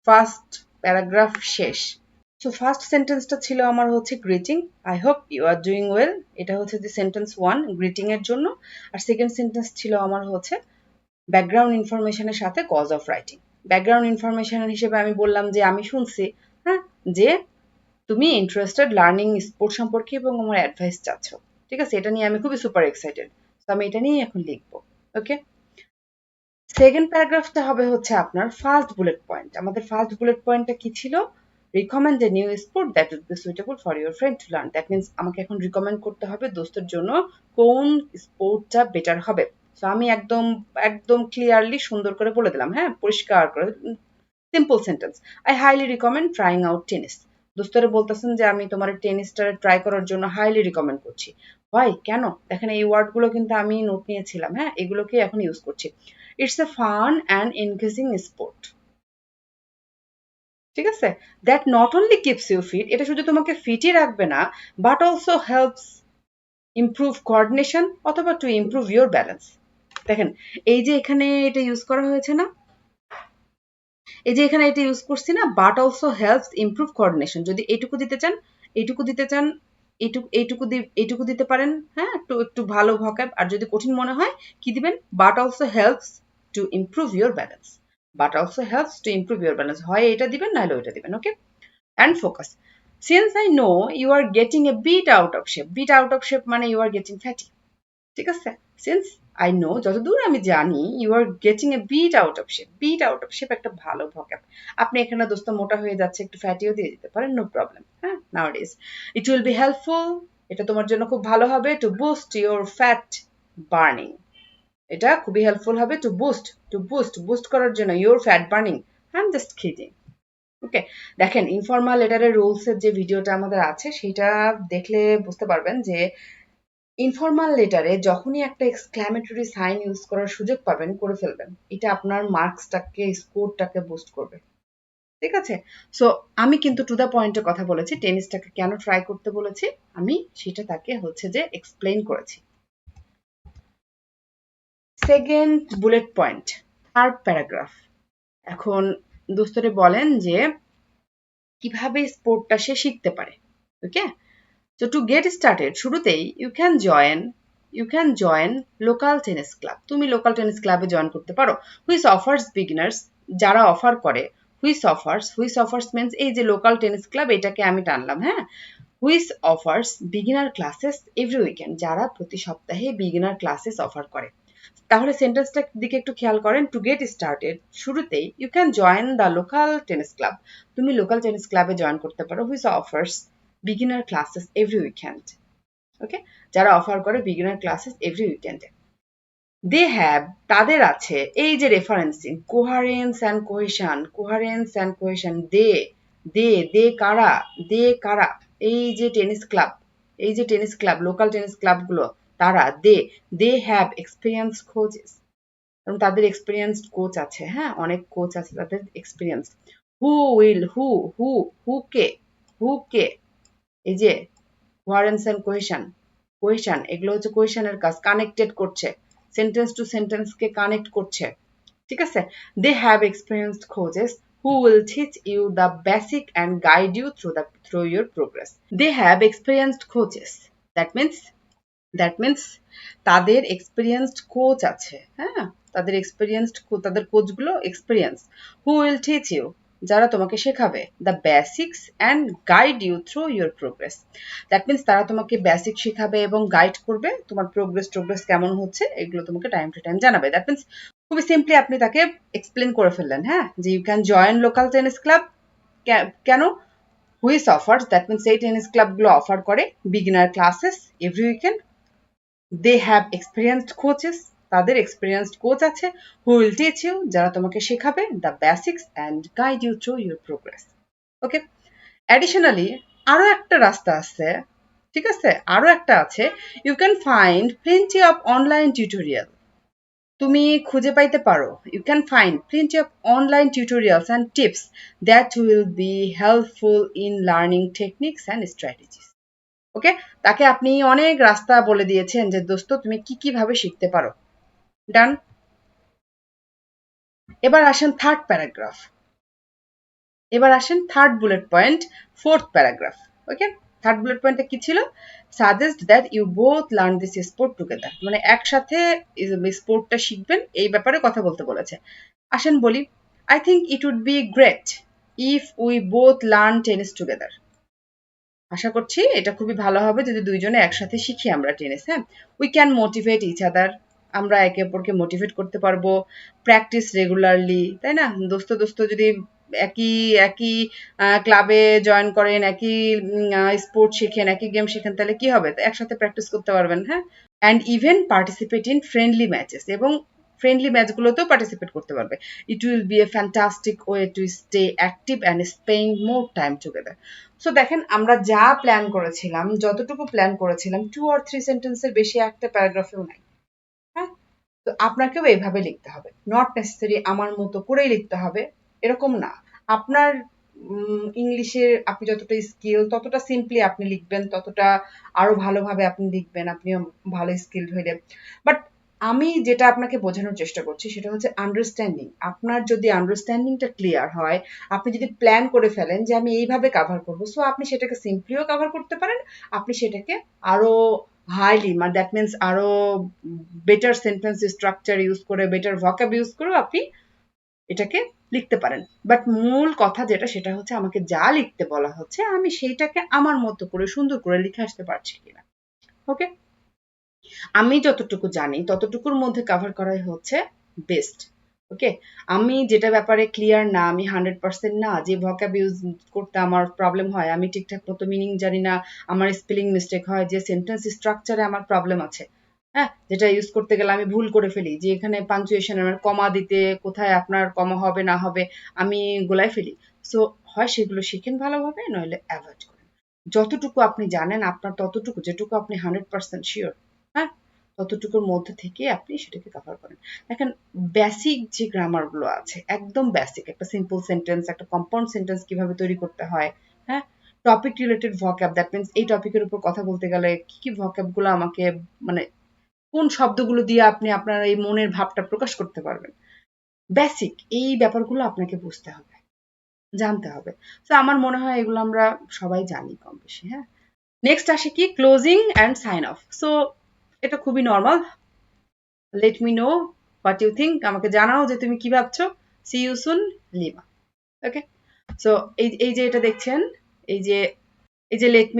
ফার্স্ট প্যারাগ্রাফ শেষ। সো ফার্স্ট সেন্টেন্সটা ছিল আমার হচ্ছে greeting, I hope you are doing well, এটা হচ্ছে যে সেন্টেন্স ওয়ান গ্রিটিং এর জন্য। আর সেকেন্ড সেন্টেন্স ছিল আমার হচ্ছে ব্যাকগ্রাউন্ড ইনফরমেশনের সাথে cause of writing. Background information হিসেবে আমি বললাম যে আমি শুনছি, হ্যাঁ, যে তুমি ইন্টারেস্টেড লার্নিং স্পোর্ট সম্পর্কে এবং আমার অ্যাডভাইস চাচ্ছ। ঠিক আছে, এটা নিয়ে আমি খুবই সুপার এক্সাইটেড। তো আমি এটা নিয়েই এখন লিখবো। ওকে, সেকেন্ড প্যারাগ্রাফটা হবে হচ্ছে আপনার ফার্স্ট বুলেট পয়েন্ট। আমাদের ফার্স্ট বুলেট পয়েন্টটা কি ছিল? Recommend a new sport that would be suitable for your friend to learn. That means আমাকে এখন রিকমেন্ড করতে হবে দোস্তের জন্য কোন স্পোর্টটা বেটার হবে। সো আমি একদম একদম ক্লিয়ারলি সুন্দর করে বলে দিলাম, হ্যাঁ, পরিষ্কার করে simple sentence, I highly recommend trying out tennis. দোস্তরে বলতেছেন যে আমি তোমার টেনিসটা ট্রাই করার জন্য হাইলি রিকমেন্ড করছি। হয় কেন? দেখেন এই ওয়ার্ডগুলো কিন্তু আমি নোট নিয়েছিলাম, হ্যাঁ, এগুলোকে এখন ইউজ করছি। It's a fun and engaging sport. ঠিক আছে? That not only keeps you fit, এটা শুধু তোমাকে ফিটই রাখবে না, but also helps improve coordination অথবা টু ইমপ্রুভ ইউর ব্যালেন্স। দেখেন এই যে এখানে এটা ইউজ করা হয়েছে না, এই যে এখানে এটা ইউজ করছি না, but also helps improve coordination. যদি এইটুকু দিতে চান, এইটুকু দিতে চান, এইটুকু দিতে পারেন, হ্যাঁ, একটু একটু ভালো ভোকাব। আর যদি কঠিন মনে হয় কি দিবেন? But also helps to improve your balance. But also helps to improve your balance, হয় এটা দিবেন নাহলে ওইটা দিবেন। ওকে, and focus. Since I know you are getting a bit out of shape, bit out of shape মানে you are getting fatty, ঠিক আছে? Since I know, যতদূর আমি জানি, you are getting a bit out of shape. Bit out of shape একটা ভালো vocab. আপনি এখানে দোস্ত মোটা হয়ে যাচ্ছে, একটু ফ্যাটিও দিয়ে দিতে পারেন, no problem. হ্যাঁ, nowadays it will be helpful, এটা তোমার জন্য খুব ভালো হবে, to boost your fat burning. এটা খুবই হেল্পফুল হবে to boost করার জন্য your fat burning. I'm just kidding. ওকে, দেখেন ইনফর্মাল লেটারের রুলস এর যে ভিডিওটা আমাদের আছে সেটা দেখলে বুঝতে পারবেন যে ইনফর্মাল লেটারে যখনই একটা এক্সক্লামেটরি সাইন ইউজ করার সুযোগ পাবেন করে ফেলবেন, এটা আপনার মার্কসটাকে স্কোরটাকে বুস্ট করবে। ঠিক আছে? সো আমি কিন্তু টু দ্য পয়েন্টে কথা বলেছি, টেনিসটাকে কেন ট্রাই করতে বলেছি আমি সেটা তাকে হচ্ছে যে এক্সপ্লেইন করেছি। Second bullet point, third paragraph. এখন দোস্তরে বলেন যে কিভাবে স্পোর্টটা সে শিখতে পারে। ওকে, so to get started শুরুতেই you can join local tennis club, তুমি লোকাল টেনিস ক্লাবে জয়েন করতে পারো, which offers beginners, যারা অফার করে, which offers means এই যে লোকাল টেনিস ক্লাব এটাকে আমি টানলাম, হ্যাঁ, which offers beginner classes every weekend, যারা প্রতি সপ্তাহে beginner classes অফার করে। তাহলে সেন্টেন্সটার দিকে একটু খেয়াল করেন, টু গেট স্টার্টেড শুরুতেই you can join the local tennis club, তুমি লোকাল টেনিস ক্লাবে জয়েন করতে পারো, which offers beginner classes every weekend. Okay, যারা অফার করে বিগিনার ক্লাসেস এভরি উইকেন্ডে। দে হ্যাভ, তাদের আছে, এই যে রেফারেন্সিং, কোহারেন্স অ্যান্ড কোহেশন, দে কারা, এই যে টেনিস ক্লাব, এই যে টেনিস ক্লাব, লোকাল টেনিস ক্লাবগুলো, তারা দে হ্যাভ এক্সপিরিয়েন্স কোচেস, এবং তাদের এক্সপিরিয়েন্সড কোচ আছে, হ্যাঁ, অনেক কোচ আছে তাদের এক্সপিরিয়েন্স। হু উইল, হু কে, এই যে কোয়ারেন্স এন্ড কোহেশন এগুলো হচ্ছে কোহেশনের কাজ, কানেক্টেড করছে, সেন্টেন্স টু সেন্টেন্স কে কানেক্ট করছে। ঠিক আছে? They have experienced coaches who will teach you the basic and guide you through your progress. They have experienced coaches. That means তাদের এক্সপিরিয়েন্সড কোচ আছে, হ্যাঁ, তাদের কোচগুলো experience. Who will teach you, যারা তোমাকে শেখাবে, the basics and guide you through your progress. That means তারা তোমাকে বেসিক শেখাবে এবং গাইড করবে, তোমার প্রোগ্রেস কেমন হচ্ছে এগুলো তোমাকে টাইম টু টাইম জানাবে। দ্যাট মিনস খুবই সিম্পলি আপনি তাকে এক্সপ্লেন করে ফেললেন, হ্যাঁ, যে you can join local tennis club. কেন? হুইচ অফার্স, দ্যাট মিনস এই টেনিস ক্লাবগুলো অফার করে beginner classes every weekend. They have experienced coaches, তাদের এক্সপিরিয়েন্সড কোচ আছে, হু উইল টিচ ইউ, যারা তোমাকে শেখাবে, the basics and guide you through your progress. Okay, additionally আরো একটা রাস্তা আছে, ঠিক আছে, আরো একটা আছে, you can find plenty of online tutorial, তুমি খুঁজে পাইতে পারো, you can find plenty of online tutorials and tips that will be helpful in learning techniques and strategies. Okay, তাকে আপনি অনেক রাস্তা বলে দিয়েছেন যে দোস্ত তুমি কি ভাবে শিখতে পারো। ডান। এবার আসেন থার্ড প্যারাগ্রাফ, এবার আসেন third bullet point, fourth paragraph. Okay, third bullet পয়েন্টে কি ছিল? Suggest that you both learn this sport together, মানে একসাথে স্পোর্টটা শিখবেন এই ব্যাপারে কথা বলতে বলেছে। আসেন বলি, I think it would be great if we both learn tennis together. আশা করছি এটা খুবই ভালো হবে যদি দুইজনে একসাথে শিখি আমরা টেনিস, হ্যাঁ, we can motivate each other, আমরা একে অপরকে মোটিভেট করতে পারবো, প্র্যাকটিস রেগুলারলি, তাই না? দোস্ত যদি একই একই ক্লাবে জয়েন করেন, একই স্পোর্ট শিখেন, একই গেম শিখেন, তাহলে কি হবে? একসাথে প্র্যাকটিস করতে পারবেন, হ্যাঁ, and even participate in friendly matches, এবং ফ্রেন্ডলি ম্যাচগুলোতেও পার্টিসিপেট করতে পারবে। It will B a fantastic way to stay active and spend more time together. So দেখেন আমরা যা প্ল্যান করেছিলাম, যতটুকু প্ল্যান করেছিলাম 2 or 3 সেন্টেন্সের বেশি একটা প্যারাগ্রাফেও নাই। হ্যাঁ, তো আপনাকেও এইভাবে লিখতে হবে, নট নেসেসারি আমার মতো করেই লিখতে হবে এরকম না। আপনার ইংলিশের আপনি যতটা স্কিল ততটা সিম্পলি আপনি লিখবেন, ততটা আরো ভালোভাবে আপনি লিখবেন, আপনি ভালো স্কিলড হইলে। বাট আমি যেটা আপনাকে বোঝানোর চেষ্টা করছি সেটা হচ্ছে আন্ডারস্ট্যান্ডিং। আপনার যদি আন্ডারস্ট্যান্ডিংটা ক্লিয়ার হয়, আপনি যদি প্ল্যান করে ফেলেন যে আমি এইভাবে কাভার করবো, সো আপনি সেটাকে সিম্পলিও কাভার করতে পারেন, আপনি সেটাকে আরো হাইলি, মানে দ্যাট মিনস আরো বেটার সেন্টেন্স স্ট্রাকচার ইউজ করে, বেটার ভোকাব ইউজ করে আপনি এটাকে লিখতে পারেন। বাট মূল কথা যেটা সেটা হচ্ছে আমাকে যা লিখতে বলা হচ্ছে আমি সেইটাকে আমার মতো করে সুন্দর করে লিখে আসতে পারছি কিনা। ওকে, আমি যতটুকু জানি ততটুকুর মধ্যে কভার করাই হচ্ছে বেস্ট। ওকে, আমি যেটা ব্যাপারে ক্লিয়ার না, আমি 100% না, যে ভোকাব ইউজ করতে আমার প্রবলেম হয়, আমি ঠিকঠাক মতো মিনিং জানি না, আমার স্পেলিং মিস্টেক হয়, যে সেন্টেন্স স্ট্রাকচারে আমার প্রবলেম আছে, হ্যাঁ, যেটা ইউজ করতে গেলে আমি ভুল করে ফেলি, যে এখানে পাংচুয়েশন আমার কমা দিতে কোথায় আপনার কমা হবে না হবে আমি গোলাই ফেলি। সো হয় সেগুলো শিখেন ভালোভাবে, নইলে অ্যাভয়েড করেন। যতটুকু আপনি জানেন আপনার ততটুকু, যেটুকু আপনি 100% শিওর, হ্যাঁ, ততটুকুর মধ্যে থেকে আপনি সেটাকে কভার করেন। দেখেন বেসিক যে গ্রামারগুলো আছে, একদম বেসিক, একটা সিম্পল সেন্টেন্স, একটা কম্পাউন্ড সেন্টেন্স কিভাবে তৈরি করতে হয়, হ্যাঁ, টপিক রিলেটেড ভোকাব, দ্যাট মিনস এই টপিকের উপর কথা বলতে গেলে কি কি ভোকাবগুলো আমাকে, মানে কোন শব্দগুলো দিয়ে আপনি আপনার এই মনের ভাবটা প্রকাশ করতে পারবেন, বেসিক এই ব্যাপারগুলো আপনাকে বুঝতে হবে, জানতে হবে। তো আমার মনে হয় এগুলো আমরা সবাই জানি কম বেশি। হ্যাঁ, নেক্সট আসে কি closing and sign off. So এটা খুবই normal. Let me know what you think, আমাকে জানাও যে তুমি কি ভাবছো। See you soon, Lima. Okay, so এই যে এটা দেখছেন, এই যে লেট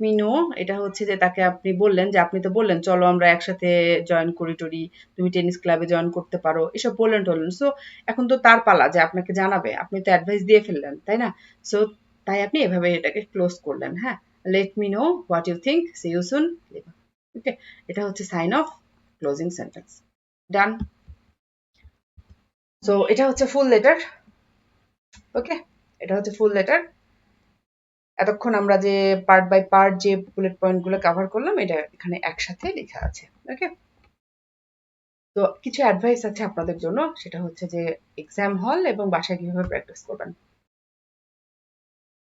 মি নো, এটা হচ্ছে যে তাকে আপনি বললেন যে, আপনি তো বললেন চলো আমরা একসাথে জয়েন করি টরি, তুমি টেনিস ক্লাবে জয়েন করতে পারো, এসব বললেন টললেন। সো এখন তো তার পালা যে আপনাকে জানাবে, আপনি তো অ্যাডভাইস দিয়ে ফেললেন, তাই না? সো তাই আপনি এভাবে এটাকে ক্লোজ করলেন। হ্যাঁ, let me know what you think, see you soon, Lima. Okay, এটা হচ্ছে sign off, closing sentence. Done. So এটা হচ্ছে ফুল লেটার। ওকে, এটা হচ্ছে ফুল লেটার। এতক্ষণ আমরা যে পার্ট বাই পার্ট যে বুলেট পয়েন্টগুলো কভার করলাম, এটা এখানে একসাথে লেখা আছে। ওকে, তো কিছু অ্যাডভাইস আছে আপনাদের জন্য, সেটা হচ্ছে যে এক্সাম হল এবং বাসায় কিভাবে প্র্যাকটিস করবেন।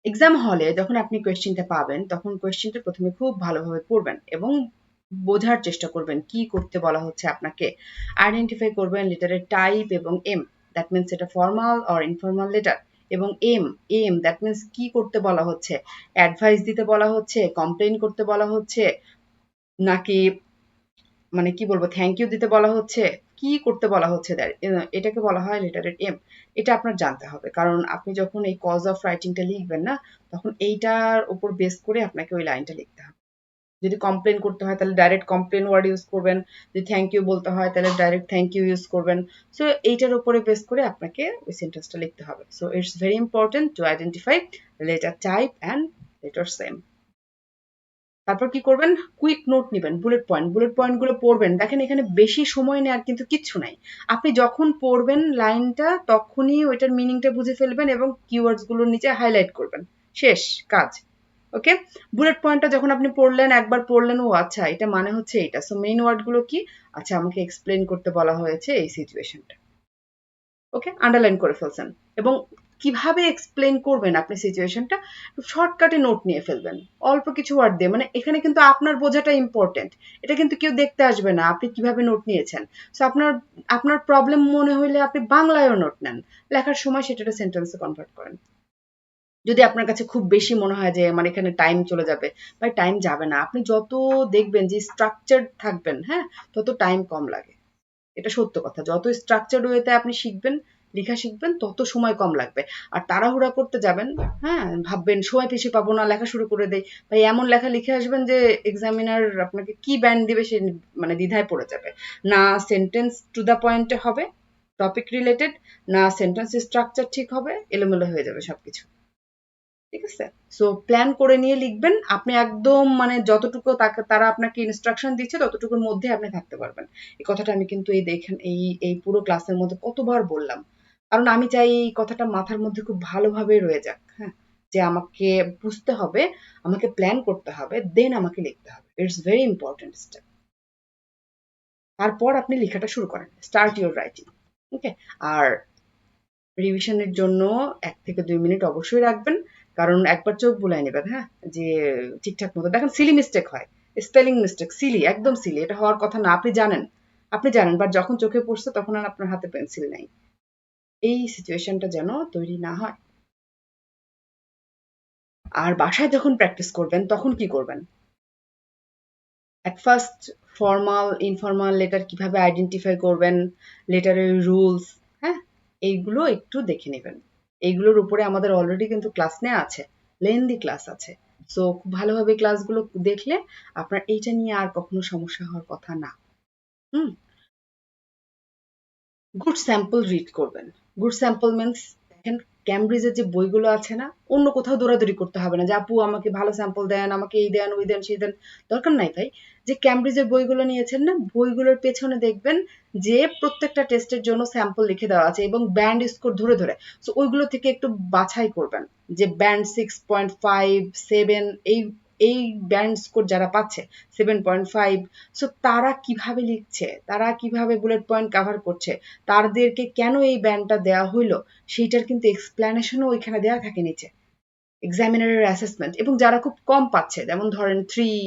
এক্সাম হলে যখন আপনি কোয়েশ্চেনটা পাবেন তখন কোয়েশ্চেনটা প্রথমে খুব ভালোভাবে পড়বেন এবং বোঝার চেষ্টা করবেন কি করতে বলা হচ্ছে আপনাকে। আইডেন্টিফাই করবেন লেটারের টাইপ এবং এম, দ্যাট মিনস এটা ফর্মাল অর ইনফর্মাল লেটার। এবং এম দ্যাট মিনস কি করতে বলা হচ্ছে, অ্যাডভাইস দিতে বলা হচ্ছে, কমপ্লেন করতে বলা হচ্ছে, নাকি মানে কি বলবো থ্যাংক ইউ দিতে বলা হচ্ছে, কি করতে বলা হচ্ছে, এটাকে বলা হয় লেটারের এম। এটা আপনার জানতে হবে, কারণ আপনি যখন এই কজ অফ রাইটিংটা লিখবেন না, তখন এইটার উপর বেস করে আপনাকে ওই লাইনটা লিখতে হবে। যদি কমপ্লেন করতে হয় তাহলে ডাইরেক্ট কমপ্লেন ওয়ার্ড ইউজ করবেন, যদি থ্যাংক ইউ বলতে হয় তাহলে ডাইরেক্ট থ্যাংক ইউ ইউজ করবেন। সো এইটার উপরে বেস করে আপনাকে ওই সেন্টেন্সটা লিখতে হবে। So it's very important to identify letter type and letter same. তারপর কি করবেন, কুইক নোট নেবেন, বুলেট পয়েন্টগুলো পড়বেন। দেখেন এখানে বেশি সময় নেওয়ার কিন্তু কিচ্ছু নাই। আপনি যখন পড়বেন লাইনটা তখনই ওইটার মিনিংটা বুঝে ফেলবেন এবং কিওয়ার্ডস গুলোর নিচে হাইলাইট করবেন, শেষ কাজ। ওকে, বুলেট পয়েন্টটা যখন আপনি পড়লেন, একবার পড়লেন, ও আচ্ছা এটা মানে হচ্ছে এইটা, সো মেইন ওয়ার্ড গুলো কি, আচ্ছা আমাকে এক্সপ্লেন করতে বলা হয়েছে এই সিচুয়েশনটা। ওকে, আন্ডারলাইন করে ফেলছেন। এবং কিভাবে এক্সপ্লেন করবেন আপনি সিচুয়েশনটা, শর্টকাটে নোট নিয়ে ফেলবেন অল্প কিছু ওয়ার্ড দিয়ে। মানে এখানে কিন্তু আপনার বোঝাটা ইম্পর্টেন্ট, এটা কিন্তু কেউ দেখতে আসবে না আপনি কিভাবে নোট নিয়েছেন। সো আপনার আপনার প্রবলেম মনে হইলে আপনি বাংলায়ও নোট নেন, লেখার সময় সেটা সেন্টেন্সে কনভার্ট করেন। যদি আপনার কাছে খুব বেশি মনে হয় যে মানে এখানে টাইম চলে যাবে, ভাই টাইম যাবে না, আপনি যত দেখবেন যে স্ট্রাকচার থাকবেন, হ্যাঁ, তত টাইম কম লাগে। এটা সত্য কথা, যত স্ট্রাকচার্ড ওয়েতে আপনি শিখবেন, লেখা শিখবেন, তত সময় কম লাগবে। আর তাড়াহুড়া করতে যাবেন, হ্যাঁ, ভাববেন সময় বেশি পাবো না, লেখা শুরু করে দেই, ভাই এমন লেখা লিখে আসবেন যে এক্সামিনার আপনাকে কি ব্যান্ড দিবে সে মানে দ্বিধায় পড়ে যাবে। না সেন্টেন্স টু দ্য পয়েন্টে হবে, টপিক রিলেটেড, না সেন্টেন্স স্ট্রাকচার ঠিক হবে, এলোমেলো হয়ে যাবে সবকিছু। ঠিক আছে? সো প্ল্যান করে নিয়ে লিখবেন। আপনি একদম মানে যতটুকু তারা আপনাকে ইনস্ট্রাকশন দিচ্ছে ততটুকুর মধ্যে আপনি থাকতে পারবেন। এই কথাটা আমি কিন্তু এই দেখেন এই পুরো ক্লাসের মধ্যে কতবার বললাম। কারণ আমি চাই এই কথাটা মাথার মধ্যে খুব ভালোভাবে রয়ে যাক। হ্যাঁ? যে আমাকে বুঝতে হবে, আমাকে প্ল্যান করতে হবে, দেন আমাকে লিখতে হবে। It's very important step. তারপর আপনি লেখাটা শুরু করেন। Start your writing. ওকে? আর রিভিশনের জন্য ১ থেকে ২ মিনিট অবশ্যই রাখবেন। কারণ একবার চোখ বুলায় নেবেন, হ্যাঁ? যে ঠিকঠাক মতো দেখেন সিলি মিস্টেক হয়। স্পেলিং মিস্টেক সিলি, একদম সিলি। এটা হওয়ার কথা না। আপনি জানেন। আপনি জানেন বাট যখন চোখে পড়ছে তখন আর আপনার হাতে পেন্সিল নাই। এই সিচুয়েশনটা যেন তৈরি না হয়। আর বাসায় যখন প্র্যাকটিস করবেন তখন কি করবেন? At first formal, informal letter কিভাবে আইডেন্টিফাই করবেন, লেটারের রুলস, হ্যাঁ? এইগুলো একটু দেখে নেবেন। এইগুলোর উপরে আমাদের অলরেডি কিন্তু ক্লাস নেওয়া আছে। লেন্দি ক্লাস আছে। সো খুব ভালোভাবে ক্লাসগুলো দেখলে আপনার এইটা নিয়ে আর কখনো সমস্যা হওয়ার কথা না। হুম? গুড স্যাম্পল রিড করবেন। গুড স্যাম্পল মিন্স দেখেন ক্যামব্রিজের যে বইগুলো আছে না, অন্য কোথাও দৌড়াদৌড়ি করতে হবে না যে আপু আমাকে ভালো স্যাম্পল দেন, আমাকে এই দেন, ওই দেন, সেই দেন। দরকার নাই ভাই। যে ক্যামব্রিজের বইগুলো নিয়েছেন না, বইগুলোর পেছনে দেখবেন যে প্রত্যেকটা টেস্টের জন্য স্যাম্পল লিখে দেওয়া আছে এবং ব্যান্ড স্কোর ধরে ধরে। সো ওইগুলো থেকে একটু বাছাই করবেন যে ব্যান্ড 6.5, 7 এই ব্যান্ড স্কোর যারা পাচ্ছে 7.5, সো তারা কিভাবে লিখছে, তারা কিভাবে বুলেট পয়েন্ট কাভার করছে, তাদেরকে কেন এই ব্যান্ডটা দেওয়া হইলো সেইটার কিন্তু এক্সপ্লেনেশনও ওইখানে দেওয়া থাকে নিচে। এক্সামিনারের অ্যাসেসমেন্ট এবং যারা খুব কম পাচ্ছে যেমন ধরেন 3,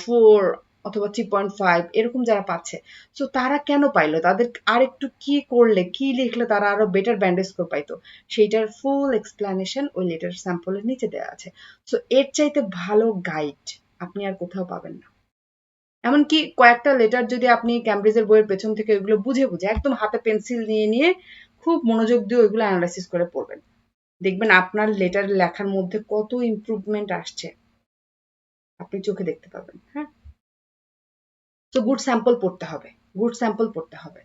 4 অথবা 3.5 এরকম যারা পাচ্ছে, সো তারা কেন পাইলো, তাদের আর একটু কি করলে কি লিখলে তারা আরো বেটার ব্যান্ড স্কোর পাইতো, সেইটার ফুল এক্সপ্লেনেশন ওই লেটার স্যাম্পলের নিচে দেওয়া আছে। সো এর চাইতে ভালো গাইড আপনি আর কোথাও পাবেন না। এমনকি কয়েকটা লেটার যদি আপনি ক্যামব্রিজের বইয়ের পেছন থেকে ওইগুলো বুঝে বুঝে একদম হাতে পেন্সিল নিয়ে নিয়ে খুব মনোযোগ দিয়ে ওইগুলো অ্যানালাইসিস করে পড়বেন, দেখবেন আপনার লেটার লেখার মধ্যে কত ইমপ্রুভমেন্ট আসছে আপনি চোখে দেখতে পাবেন। হ্যাঁ? তো গুড স্যাম্পল পড়তে হবে। গুড স্যাম্পল পড়তে হবে।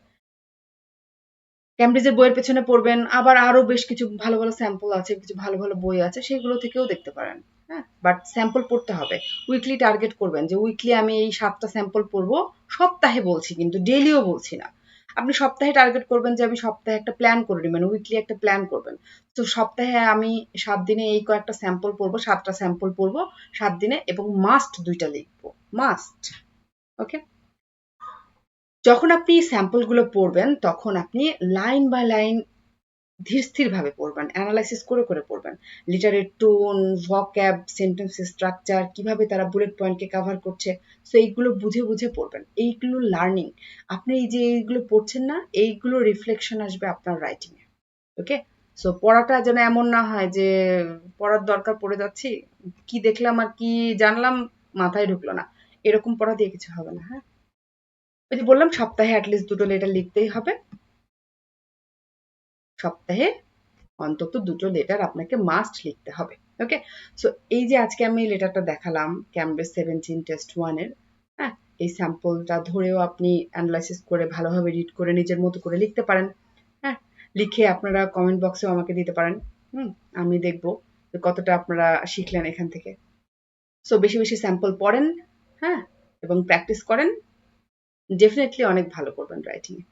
ক্যামব্রিজের বইয়ের পেছনে পড়বেন, আবার আরো বেশ কিছু ভালো ভালো স্যাম্পল আছে, কিছু ভালো ভালো বই আছে, সেগুলো থেকেও দেখতে পারেন। হ্যাঁ? বাট স্যাম্পল পড়তে হবে। উইকলি টার্গেট করবেন যে উইকলি আমি এই ৭টা স্যাম্পল পড়বো। সপ্তাহে বলছি কিন্তু ডেইলিও বলছি না। আপনি সপ্তাহে টার্গেট করবেন যে আমি সপ্তাহে একটা প্ল্যান করে নেবেন, উইকলি একটা প্ল্যান করবেন। তো সপ্তাহে আমি ৭ দিনে এই কয়েকটা স্যাম্পল পড়বো, ৭টা স্যাম্পল পড়বো ৭ দিনে এবং মাস্ট ২টা লিখবো। মাস্ট। ওকে? যখন আপনি স্যাম্পলগুলো পড়বেন তখন আপনি লাইন বাই লাইন ধীর-স্থিরভাবে পড়বেন, অ্যানালাইসিস করে করে পড়বেন। লিটারের টোন, ভোক্যাব, সেন্টেন্সের স্ট্রাকচার, কিভাবে তারা বুলেট পয়েন্টকে কভার করছে। সো এইগুলো বুঝে বুঝে পড়বেন। এইগুলো লার্নিং। আপনি এই যে এইগুলো পড়ছেন না, এইগুলো রিফ্লেকশন আসবে আপনার রাইটিং এ। ওকে? সো পড়াটা যেন এমন না হয় যে পড়ার দরকার পড়ে যাচ্ছি, কি দেখলাম আর কি জানলাম মাথায় ঢুকলো না। এরকম পড়া দিয়ে কিছু হবে না। হ্যাঁ? ওই যে বললাম সপ্তাহে এটলিস্ট ২ টো লেটার লিখতেই হবে। সপ্তাহে অন্তত ২ টো লেটার আপনাকে মাস্ট লিখতে হবে। ওকে? সো এই যে আজকে আমি লেটারটা দেখালাম ক্যামব্রিজ 17 টেস্ট 1 এর, হ্যাঁ? এই স্যাম্পলটা ধরেও আপনি এনালাইসিস করে ভালোভাবে রিড করে নিজের মতো করে লিখতে পারেন। হ্যাঁ? লিখে আপনারা কমেন্ট বক্সেও আমাকে দিতে পারেন। হুম? আমি দেখব যে কতটা আপনারা শিখলেন এখান থেকে। সো বেশি, বেশি স্যাম্পল পড়েন, হ্যাঁ? এবং প্র্যাকটিস করেন। ডেফিনিটলি অনেক ভালো করবেন রাইটিং এ।